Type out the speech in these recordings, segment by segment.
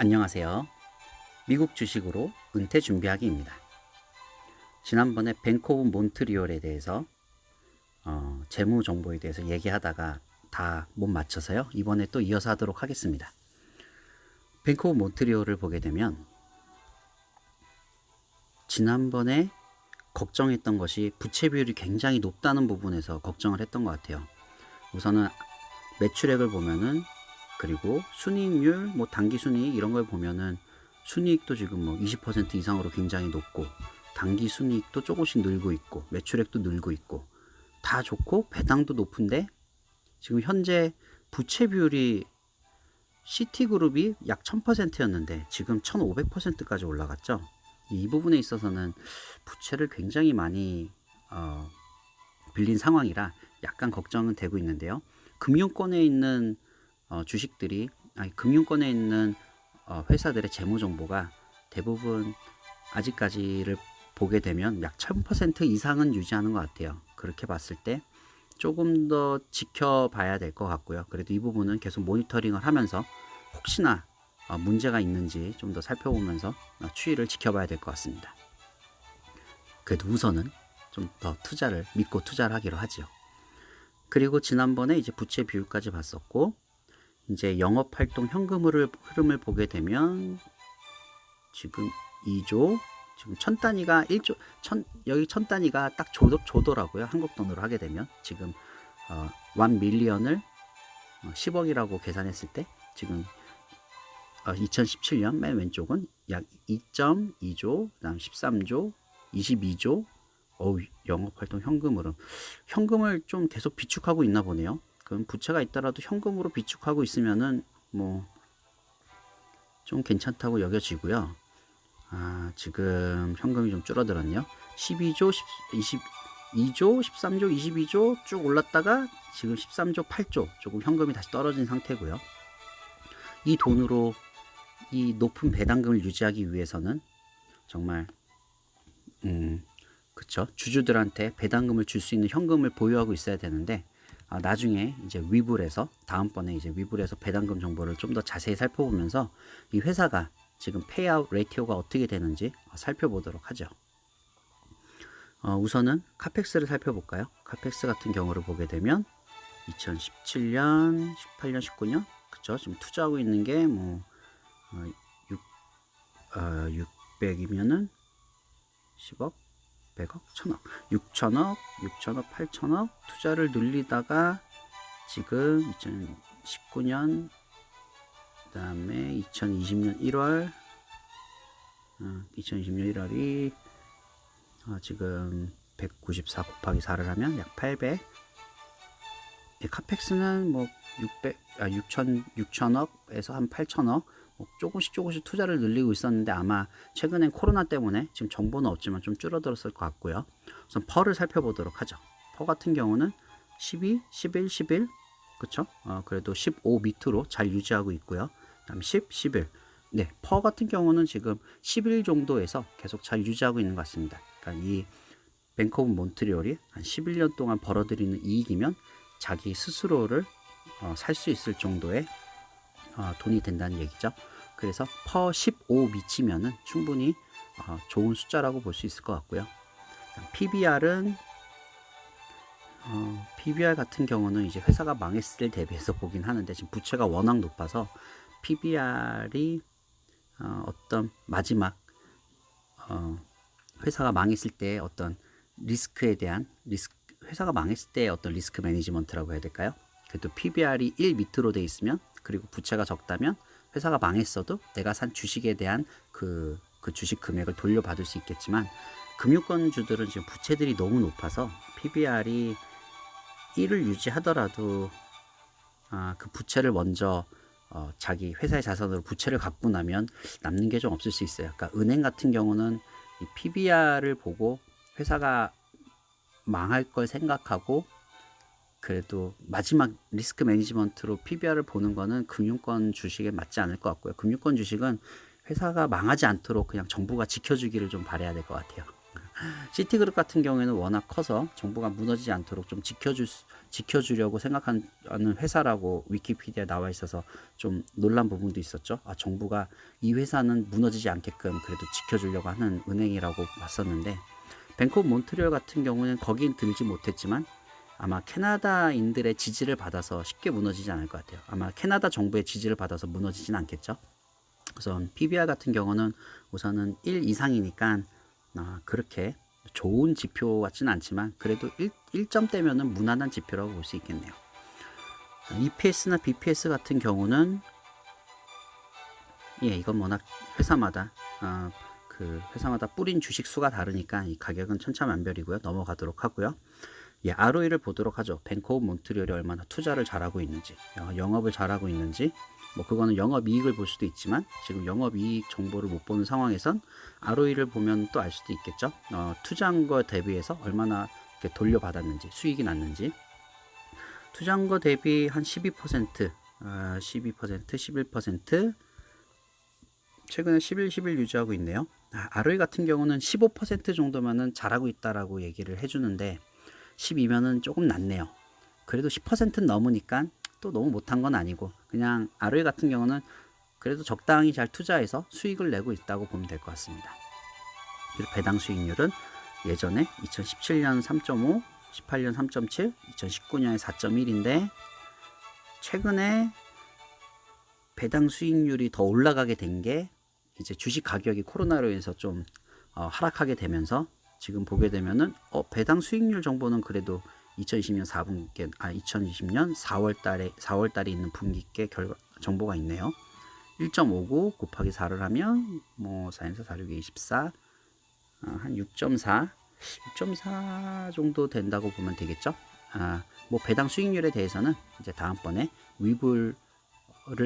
안녕하세요. 미국 주식으로 은퇴 준비하기입니다. 지난번에 뱅크 오브 몬트리올에 대해서 재무 정보에 대해서 얘기하다가 다 못 맞춰서요. 이번에 또 이어서 하도록 하겠습니다. 뱅크 오브 몬트리올을 보게 되면 지난번에 걱정했던 것이 부채 비율이 굉장히 높다는 부분에서 걱정을 했던 것 같아요. 우선은 매출액을 보면은, 그리고 순이익률, 뭐 당기 순이익 이런 걸 보면은 순이익도 지금 뭐 20% 이상으로 굉장히 높고, 당기 순이익도 조금씩 늘고 있고, 매출액도 늘고 있고, 다 좋고 배당도 높은데 지금 현재 부채 비율이 시티그룹이 약 1000%였는데 지금 1500%까지 올라갔죠. 이 부분에 있어서는 부채를 굉장히 많이 빌린 상황이라 약간 걱정은 되고 있는데요. 금융권에 있는 주식들이, 금융권에 있는 회사들의 재무 정보가 대부분 아직까지를 보게 되면 약 1000% 이상은 유지하는 것 같아요. 그렇게 봤을 때 조금 더 지켜봐야 될 것 같고요. 그래도 이 부분은 계속 모니터링을 하면서 혹시나 문제가 있는지 좀 더 살펴보면서 추이를 지켜봐야 될 것 같습니다. 그래도 우선은 좀 더 믿고 투자를 하기로 하죠. 그리고 지난번에 이제 부채 비율까지 봤었고, 이제 영업활동 현금 흐름을 보게 되면 지금 2조, 지금 1000단위가 1조, 여기 1000단위가 딱 조더라고요. 한국 돈으로 하게 되면 지금 1 밀리언을 10억이라고 계산했을 때 지금 2017년 맨 왼쪽은 약 2.2조, 그다음 13조, 22조. 영업활동 현금 흐름. 현금을 좀 계속 비축하고 있나 보네요. 그럼 부채가 있더라도 현금으로 비축하고 있으면은 뭐 좀 괜찮다고 여겨지고요. 지금 현금이 좀 줄어들었네요. 12조, 22조, 13조, 22조 쭉 올랐다가 지금 13조, 8조 조금 현금이 다시 떨어진 상태고요. 이 돈으로 이 높은 배당금을 유지하기 위해서는 정말 그쵸, 주주들한테 배당금을 줄 수 있는 현금을 보유하고 있어야 되는데, 나중에 이제 위불에서, 다음번에 이제 위불에서 배당금 정보를 좀 더 자세히 살펴보면서 이 회사가 지금 페이아웃 레이티오가 어떻게 되는지 살펴보도록 하죠. 우선은 카펙스를 살펴볼까요? 카펙스 같은 경우를 보게 되면 2017년, 18년, 19년, 그쵸? 지금 투자하고 있는 게 뭐 600이면은 10억, 100억, 1000억, 6천억, 8천억 투자를 늘리다가 지금 2019년, 그 다음에 2020년 1월, 2020년 1월이 지금 194 곱하기 4를 하면 약 800. 카펙스는 뭐 6천억에서 한 8천억 조금씩 투자를 늘리고 있었는데, 아마 최근엔 코로나 때문에 지금 정보는 없지만 좀 줄어들었을 것 같고요. 우선 펄을 살펴보도록 하죠. 펄 같은 경우는 12, 11, 11, 그쵸? 그래도 15 밑으로 잘 유지하고 있고요. 그다음 10, 11. 네, 펄 같은 경우는 지금 11 정도에서 계속 잘 유지하고 있는 것 같습니다. 그러니까 이 뱅크 오브 몬트리올이 한 11년 동안 벌어들이는 이익이면 자기 스스로를 살 수 있을 정도의 돈이 된다는 얘기죠. 그래서 퍼 15 미치면은 충분히 좋은 숫자라고 볼 수 있을 것 같고요. PBR은 PBR 같은 경우는 이제 회사가 망했을 때 대비해서 보긴 하는데, 지금 부채가 워낙 높아서 PBR이 어떤 마지막 회사가 망했을 때 어떤 리스크에 대한 회사가 망했을 때 어떤 리스크 매니지먼트라고 해야 될까요? 그래도 PBR이 1 밑으로 돼 있으면, 그리고 부채가 적다면 회사가 망했어도 내가 산 주식에 대한 그 주식 금액을 돌려받을 수 있겠지만, 금융권주들은 지금 부채들이 너무 높아서 PBR이 1을 유지하더라도 그 부채를 먼저 자기 회사의 자산으로 부채를 갖고 나면 남는 게 좀 없을 수 있어요. 그러니까 은행 같은 경우는 이 PBR을 보고 회사가 망할 걸 생각하고, 그래도 마지막 리스크 매니지먼트로 PBR을 보는 거는 금융권 주식에 맞지 않을 것 같고요. 금융권 주식은 회사가 망하지 않도록 그냥 정부가 지켜주기를 좀 바라야 될 것 같아요. 시티그룹 같은 경우에는 워낙 커서 정보가 무너지지 않도록 좀 지켜주려고 생각하는 회사라고 위키피디아에 나와 있어서 좀 놀란 부분도 있었죠. 정부가 이 회사는 무너지지 않게끔 그래도 지켜주려고 하는 은행이라고 봤었는데, 뱅크 오브 몬트리올 같은 경우는 거긴 들지 못했지만 아마 캐나다인들의 지지를 받아서 쉽게 무너지지 않을 것 같아요. 아마 캐나다 정부의 지지를 받아서 무너지진 않겠죠. 우선 PBR 같은 경우는 우선은 1 이상이니까 그렇게 좋은 지표 같지는 않지만 그래도 1점대면은 무난한 지표라고 볼 수 있겠네요. EPS나 BPS 같은 경우는 이건 워낙 회사마다 회사마다 뿌린 주식 수가 다르니까 이 가격은 천차만별이고요. 넘어가도록 하고요. ROE를 보도록 하죠. 뱅크 오브 몬트리올이 얼마나 투자를 잘하고 있는지, 영업을 잘하고 있는지, 그거는 영업이익을 볼 수도 있지만 지금 영업이익 정보를 못 보는 상황에선 ROE를 보면 또 알 수도 있겠죠. 투자한 거 대비해서 얼마나 이렇게 돌려받았는지, 수익이 났는지. 투자한 거 대비 한 12%, 11%, 최근에 11 유지하고 있네요. ROE 같은 경우는 15% 정도면은 잘하고 있다라고 얘기를 해주는데 12면은 조금 낮네요. 그래도 10% 넘으니까 또 너무 못한 건 아니고, 그냥 ROE 같은 경우는 그래도 적당히 잘 투자해서 수익을 내고 있다고 보면 될 것 같습니다. 그리고 배당 수익률은 예전에 2017년 3.5, 18년 3.7, 2019년에 4.1인데 최근에 배당 수익률이 더 올라가게 된 게 이제 주식 가격이 코로나로 인해서 좀 하락하게 되면서 지금 보게 되면은 배당 수익률 정보는 그래도 2020년 4분기 2020년 4월 달에 있는 분기께 정보가 있네요. 1.59 곱하기 4를 하면 4에서 4, 6에 24, 한 6.4 정도 된다고 보면 되겠죠. 배당 수익률에 대해서는 이제 다음번에 위불을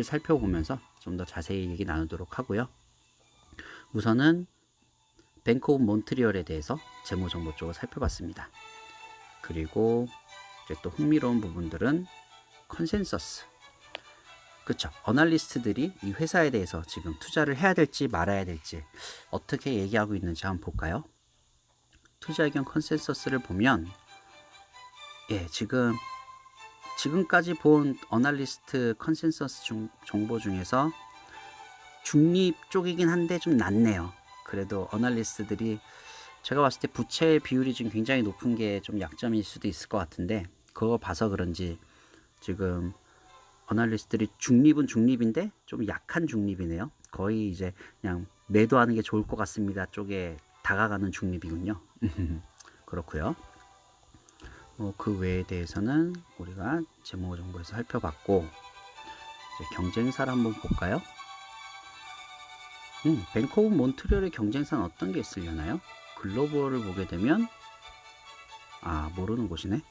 살펴보면서 좀 더 자세히 얘기 나누도록 하고요. 우선은 뱅크 오브 몬트리올에 대해서 재무정보 쪽을 살펴봤습니다. 그리고 이제 또 흥미로운 부분들은 컨센서스. 그쵸. 어널리스트들이 이 회사에 대해서 지금 투자를 해야 될지 말아야 될지 어떻게 얘기하고 있는지 한번 볼까요? 투자 의견 컨센서스를 보면 지금까지 본 어널리스트 컨센서스 정보 중에서 중립 쪽이긴 한데 좀 낮네요. 그래도 어널리스트들이 제가 봤을 때 부채 비율이 지금 굉장히 높은 게 좀 약점일 수도 있을 것 같은데, 그거 봐서 그런지 지금 어널리스트들이 중립은 중립인데 좀 약한 중립이네요. 거의 이제 그냥 매도하는 게 좋을 것 같습니다 쪽에 다가가는 중립이군요. 그렇고요. 그 외에 대해서는 우리가 재무 정보에서 살펴봤고, 이제 경쟁사를 한번 볼까요? 뱅크 오브 몬트리올의 경쟁사는 어떤 게 있으려나요? 글로벌을 보게 되면 모르는 곳이네.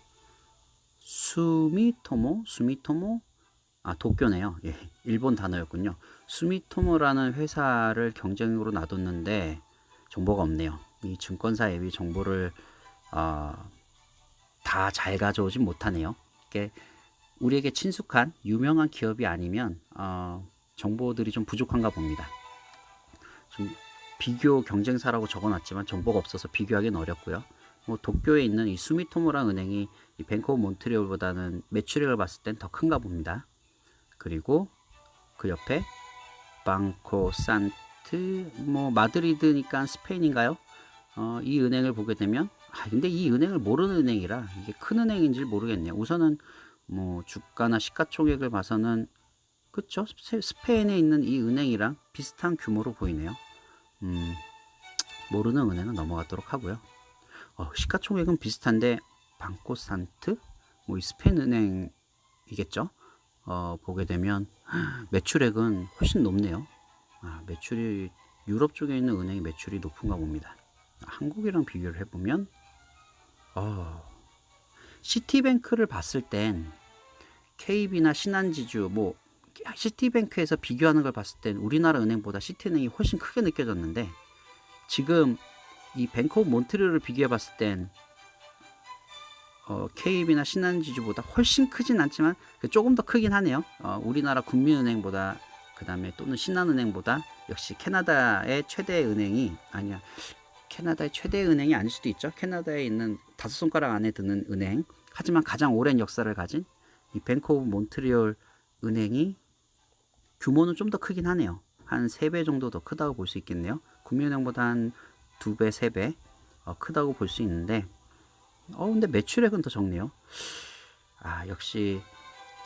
수미토모 도쿄네요. 일본 단어였군요. 수미토모라는 회사를 경쟁으로 놔뒀는데 정보가 없네요. 이 증권사 앱이 정보를 다 잘 가져오진 못하네요. 이게 우리에게 친숙한 유명한 기업이 아니면 정보들이 좀 부족한가 봅니다. 좀 비교 경쟁사라고 적어놨지만 정보가 없어서 비교하기는 어렵고요. 도쿄에 있는 이 수미토모랑 은행이 이 뱅크 오브 몬트리올보다는 매출액을 봤을 땐 더 큰가 봅니다. 그리고 그 옆에 방코 산트 마드리드니까 스페인인가요? 이 은행을 보게 되면 근데 이 은행을 모르는 은행이라 이게 큰 은행인지 모르겠네요. 우선은 주가나 시가총액을 봐서는 그쵸? 스페인에 있는 이 은행이랑 비슷한 규모로 보이네요. 모르는 은행은 넘어가도록 하고요. 시가총액은 비슷한데 방코 산트 이 스페인 은행이겠죠? 보게 되면 매출액은 훨씬 높네요. 매출이 유럽 쪽에 있는 은행이 매출이 높은가 봅니다. 한국이랑 비교를 해보면 시티뱅크를 봤을 땐 KB나 신한지주 시티뱅크에서 비교하는 걸 봤을 땐 우리나라 은행보다 시티은행이 훨씬 크게 느껴졌는데, 지금 이 뱅크 오브 몬트리올을 비교해 봤을 땐 KB나 신한지주보다 훨씬 크진 않지만 조금 더 크긴 하네요. 우리나라 국민은행보다, 그 다음에 또는 신한은행보다, 역시 캐나다의 최대 은행이 캐나다의 최대 은행이 아닐 수도 있죠. 캐나다에 있는 5손가락 안에 드는 은행. 하지만 가장 오랜 역사를 가진 이 뱅크 오브 몬트리올 은행이 규모는 좀 더 크긴 하네요. 한 3배 정도 더 크다고 볼 수 있겠네요. 국민은행보다 한 2배, 3배 크다고 볼 수 있는데 근데 매출액은 더 적네요. 역시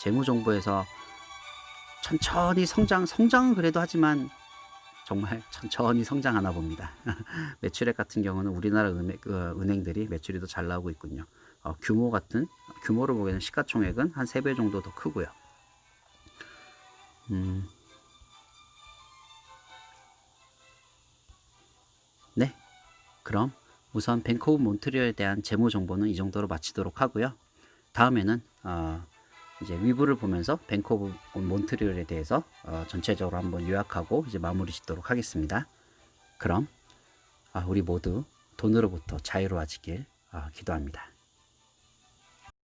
재무정부에서 천천히 성장은 그래도 하지만 정말 천천히 성장하나 봅니다. 매출액 같은 경우는 우리나라 은행들이 매출이 더 잘 나오고 있군요. 규모로 보기에는 시가총액은 한 3배 정도 더 크고요. 네, 그럼 우선 뱅크 오브 몬트리올에 대한 재무 정보는 이 정도로 마치도록 하고요. 다음에는 이제 위부를 보면서 뱅크 오브 몬트리올에 대해서 전체적으로 한번 요약하고 이제 마무리 짓도록 하겠습니다. 그럼 우리 모두 돈으로부터 자유로워지길 기도합니다.